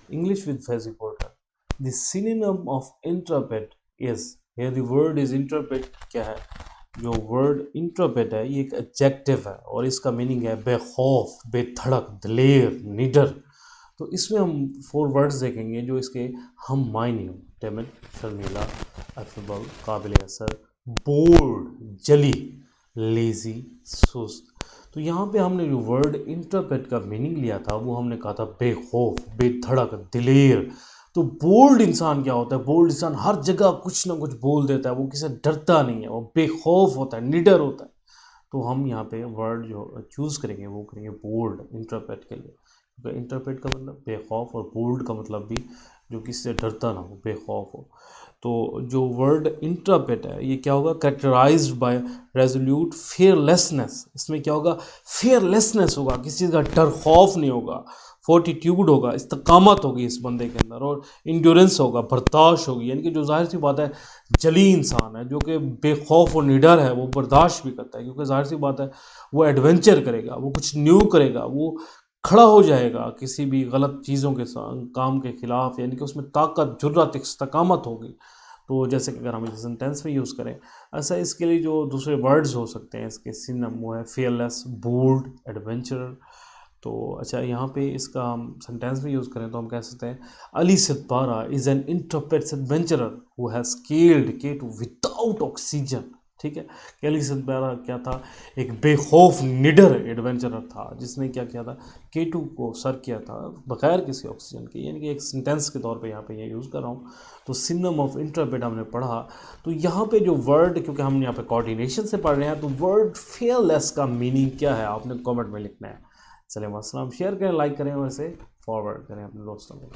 English with Fuzzy Porter. The synonym of intrepid is, here the word is intrepid क्या है, जो word इंट्रपेट है ये एक एडजेक्टिव है और इसका मीनिंग है बेखौफ, बेधड़क, दिलेर, निडर। तो इसमें हम 4 वर्ड्स देखेंगे जो इसके हम मायने हों। टिमिड, शर्मीला, अफेबल, काबिल असर, बोल्ड, जली, लेजी, सुस्त। तो यहाँ पे हमने जो वर्ड इंटरप्रेट का मीनिंग लिया था वो हमने कहा था बेखौफ, बेधड़क, दिलेर। तो बोल्ड इंसान क्या होता है? बोल्ड इंसान हर जगह कुछ ना कुछ बोल देता है, वो किसी से डरता नहीं है, वो बेखौफ होता है, निडर होता है। तो हम यहाँ पे वर्ड जो चूज़ करेंगे वो करेंगे बोल्ड इंटरप्रेट के लिए, क्योंकि इंटरप्रेट का मतलब बेखौफ और बोल्ड का मतलब भी जो किसी से डरता ना हो, बेखौफ हो। तो जो वर्ड इंटरप्रेट है ये क्या होगा? Characterized by resolute fearlessness. इसमें क्या होगा? फेयरलेसनेस होगा, किसी चीज़ का डर खौफ नहीं होगा, फोर्टिट्यूड होगा, इस्तकामत होगी इस बंदे के अंदर, और इंड्योरेंस होगा, बर्दाश्त होगी। यानी कि जो जाहिर सी बात है जली इंसान है जो कि बेखौफ और निडर है, वो बर्दाश्त भी करता है, क्योंकि जाहिर सी बात है वो एडवेंचर करेगा, वो कुछ न्यू करेगा, वो खड़ा हो जाएगा किसी भी गलत चीज़ों के साथ, काम के खिलाफ। यानी कि उसमें ताकत, जुर्रत, इस्तकामत होगी। तो जैसे कि अगर हम इसे सेंटेंस में यूज़ करें, ऐसा इसके लिए जो दूसरे वर्ड्स हो सकते हैं इसके सिनोनिम, वो है फेयरलेस, बोल्ड, एडवेंचरर। तो अच्छा, यहाँ पे इसका हम सेंटेंस में यूज़ करें तो हम कह सकते हैं Ali Siddiqui is an intrepid adventurer who has scaled K2 without oxygen. ठीक है, कि अली सिद्दीकी क्या था? एक बेखौफ निडर एडवेंचरर था जिसने क्या किया था? K2 को सर किया था बगैर किसी ऑक्सीजन के। यानी कि एक सेंटेंस के तौर पे यहाँ पे ये यूज़ कर रहा हूँ। तो सिनोनिम ऑफ इंट्रप्रेट हमने पढ़ा। तो यहाँ पे जो वर्ड, क्योंकि हम यहाँ पे कोऑर्डिनेशन से पढ़ रहे हैं, तो वर्ड फेयरलेस का मीनिंग क्या है आपने कमेंट में लिखना है। चलिए, मसला शेयर करें, लाइक करें और इसे फॉरवर्ड करें अपने दोस्तों को।